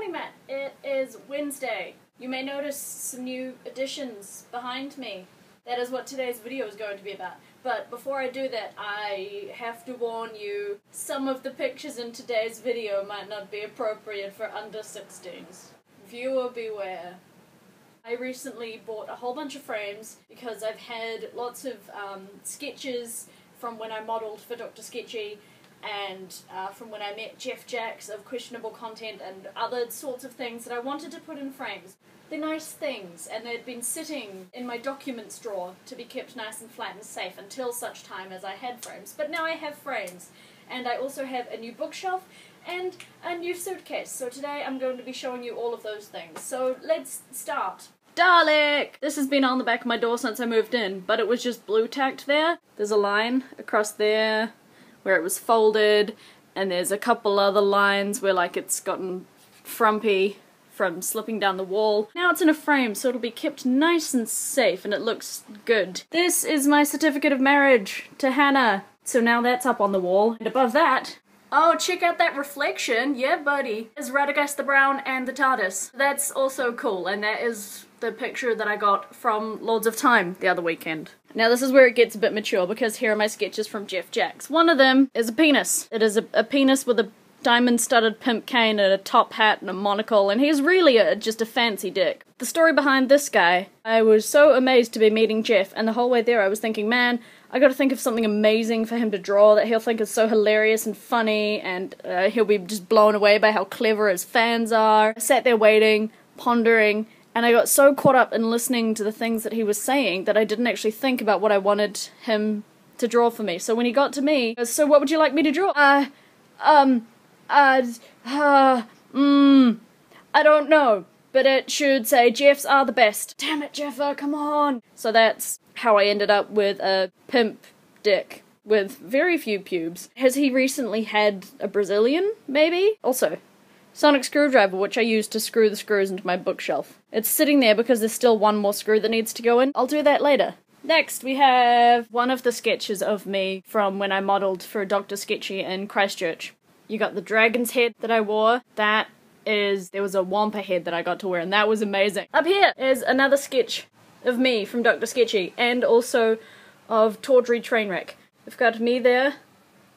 morning, Matt. It is Wednesday. You may notice some new additions behind me. That is what today's video is going to be about. But before I do that, I have to warn you, some of the pictures in today's video might not be appropriate for under 16s. Viewer beware. I recently bought a whole bunch of frames because I've had lots of sketches from when I modelled for Dr. Sketchy and from when I met Jeff Jacks of questionable content and other sorts of things that I wanted to put in frames. They're nice things, and they'd been sitting in my documents drawer to be kept nice and flat and safe until such time as I had frames. But now I have frames, and I also have a new bookshelf and a new suitcase. So today I'm going to be showing you all of those things. So let's start. Dalek! This has been on the back of my door since I moved in, but it was just blue tacked there. There's a line across there where it was folded, and there's a couple other lines where like it's gotten frumpy from slipping down the wall. Now it's in a frame, so it'll be kept nice and safe, and it looks good. This is my certificate of marriage to Hannah. So now that's up on the wall. And above that, oh, check out that reflection. Yeah, buddy. There's Radagast the Brown and the TARDIS. That's also cool, and that is the picture that I got from Lords of Time the other weekend. Now this is where it gets a bit mature, because here are my sketches from Jeff Jacks. One of them is a penis. It is a penis with a diamond-studded pimp cane and a top hat and a monocle, and he's really just a fancy dick. The story behind this guy, I was so amazed to be meeting Jeff, and the whole way there I was thinking, man, I gotta think of something amazing for him to draw that he'll think is so hilarious and funny, and he'll be just blown away by how clever his fans are. I sat there waiting, pondering, and I got so caught up in listening to the things that he was saying that I didn't actually think about what I wanted him to draw for me. So when he got to me, he goes, so what would you like me to draw? I don't know, but it should say Jeffs are the best. Damn it, Jeffa, come on! So that's how I ended up with a pimp dick with very few pubes. Has he recently had a Brazilian, maybe? Also, sonic screwdriver, which I use to screw the screws into my bookshelf. It's sitting there because there's still one more screw that needs to go in. I'll do that later. Next, we have one of the sketches of me from when I modelled for Dr. Sketchy in Christchurch. You got the dragon's head that I wore. There was a wampa head that I got to wear, and that was amazing. Up here is another sketch of me from Dr. Sketchy, and also of Tawdry Trainwreck. We've got me there,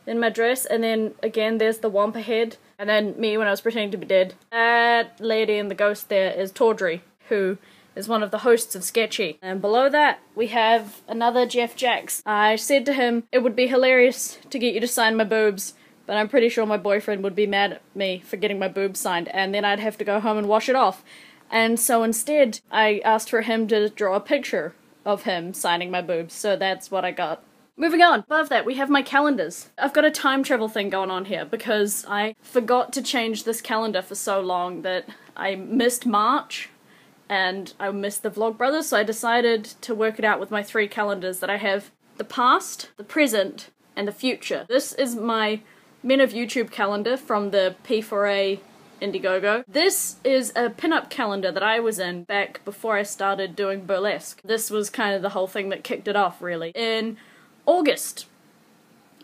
in my dress, and then again there's the wampa head, and then me when I was pretending to be dead. That lady and the ghost there is Tawdry, who is one of the hosts of Sketchy. And below that, we have another Jeff Jacks. I said to him, it would be hilarious to get you to sign my boobs, but I'm pretty sure my boyfriend would be mad at me for getting my boobs signed, and then I'd have to go home and wash it off. And so instead, I asked for him to draw a picture of him signing my boobs, so that's what I got. Moving on, above that we have my calendars. I've got a time travel thing going on here, because I forgot to change this calendar for so long that I missed March, and I missed the Vlogbrothers, so I decided to work it out with my 3 calendars that I have: the past, the present, and the future. This is my Men of YouTube calendar from the P4A Indiegogo. This is a pin-up calendar that I was in back before I started doing burlesque. This was kind of the whole thing that kicked it off, really. In August,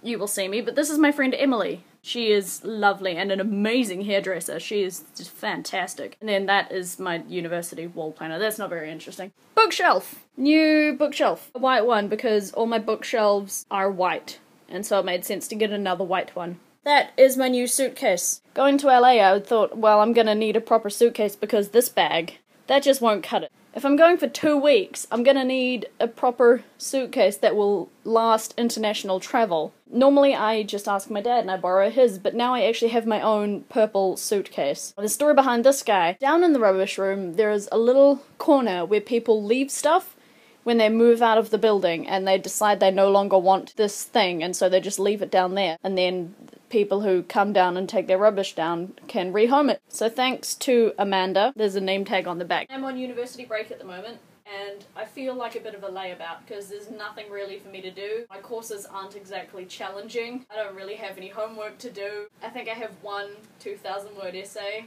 you will see me, but this is my friend Emily. She is lovely and an amazing hairdresser. She is just fantastic. And then that is my university wall planner. That's not very interesting. Bookshelf! New bookshelf. A white one, because all my bookshelves are white, and so it made sense to get another white one. That is my new suitcase. Going to LA, I thought, well, I'm gonna need a proper suitcase because this bag, that just won't cut it. If I'm going for 2 weeks, I'm gonna need a proper suitcase that will last international travel. Normally I just ask my dad and I borrow his, but now I actually have my own purple suitcase. The story behind this guy, down in the rubbish room, there is a little corner where people leave stuff when they move out of the building and they decide they no longer want this thing, and so they just leave it down there, and then people who come down and take their rubbish down can rehome it. So thanks to Amanda, there's a name tag on the back. I'm on university break at the moment, and I feel like a bit of a layabout because there's nothing really for me to do. My courses aren't exactly challenging. I don't really have any homework to do. I think I have one 2,000-word essay,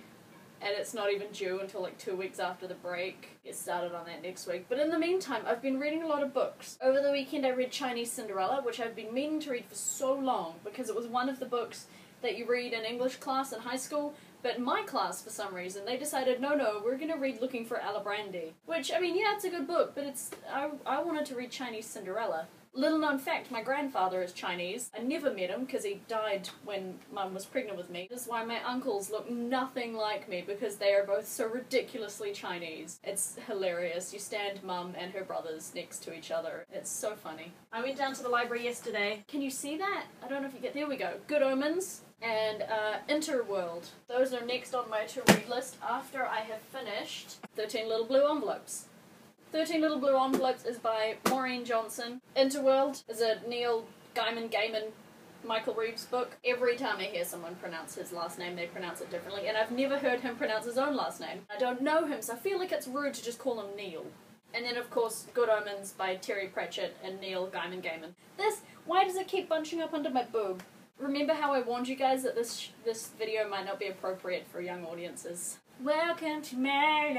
and it's not even due until like 2 weeks after the break. Get started on that next week. But in the meantime, I've been reading a lot of books. Over the weekend I read Chinese Cinderella, which I've been meaning to read for so long, because it was one of the books that you read in English class in high school, But my class, for some reason, they decided, no, we're gonna read Looking for Alibrandi. Which, I mean, yeah, it's a good book, but I wanted to read Chinese Cinderella. Little known fact, my grandfather is Chinese. I never met him because he died when Mum was pregnant with me. This is why my uncles look nothing like me, because they are both so ridiculously Chinese. It's hilarious. You stand Mum and her brothers next to each other. It's so funny. I went down to the library yesterday. Can you see that? I don't know if you get... There we go. Good Omens and Interworld. Those are next on my to-read list after I have finished 13 Little Blue Envelopes. 13 Little Blue Envelopes is by Maureen Johnson. Interworld is a Neil Gaiman, Michael Reeves book. Every time I hear someone pronounce his last name, they pronounce it differently, and I've never heard him pronounce his own last name. I don't know him, so I feel like it's rude to just call him Neil. And then, of course, Good Omens by Terry Pratchett and Neil Gaiman. Why does it keep bunching up under my boob? Remember how I warned you guys that this video might not be appropriate for young audiences? Welcome to my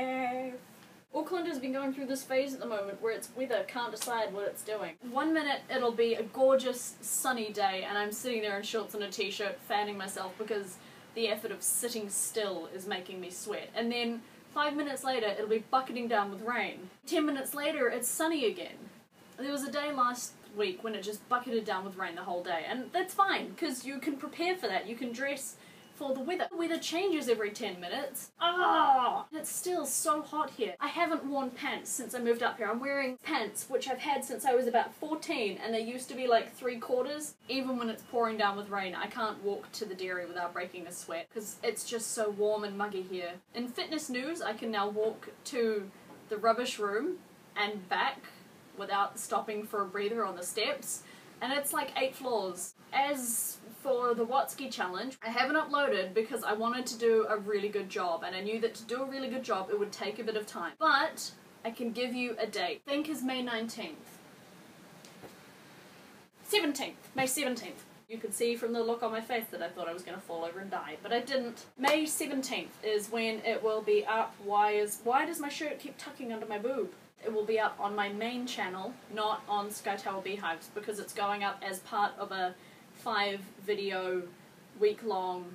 life. Auckland has been going through this phase at the moment where its weather can't decide what it's doing. 1 minute it'll be a gorgeous sunny day and I'm sitting there in shorts and a t-shirt fanning myself because the effort of sitting still is making me sweat. And then 5 minutes later it'll be bucketing down with rain. 10 minutes later it's sunny again. There was a day last week when it just bucketed down with rain the whole day, and that's fine because you can prepare for that. You can dress for the weather. The weather changes every 10 minutes. Ah! It's still so hot here. I haven't worn pants since I moved up here. I'm wearing pants which I've had since I was about 14 and they used to be like 3/4. Even when it's pouring down with rain, I can't walk to the dairy without breaking a sweat because it's just so warm and muggy here. In fitness news, I can now walk to the rubbish room and back without stopping for a breather on the steps, and it's like 8 floors. As for the Watsky challenge, I haven't uploaded because I wanted to do a really good job, and I knew that to do a really good job it would take a bit of time. But I can give you a date. I think is May 19th. 17th. May 17th. You could see from the look on my face that I thought I was going to fall over and die, but I didn't. May 17th is when it will be up. Why does my shirt keep tucking under my boob? It will be up on my main channel, not on Sky Tower Beehives, because it's going up as part of a 5-video week-long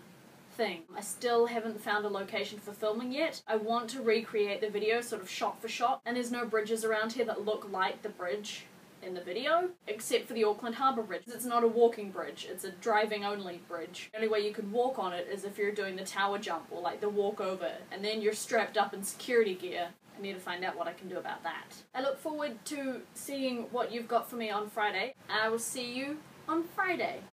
thing. I still haven't found a location for filming yet. I want to recreate the video sort of shot for shot, and there's no bridges around here that look like the bridge in the video, except for the Auckland Harbour Bridge. It's not a walking bridge, it's a driving-only bridge. The only way you could walk on it is if you're doing the tower jump or like the walk over, and then you're strapped up in security gear. I need to find out what I can do about that. I look forward to seeing what you've got for me on Friday. I will see you on Friday.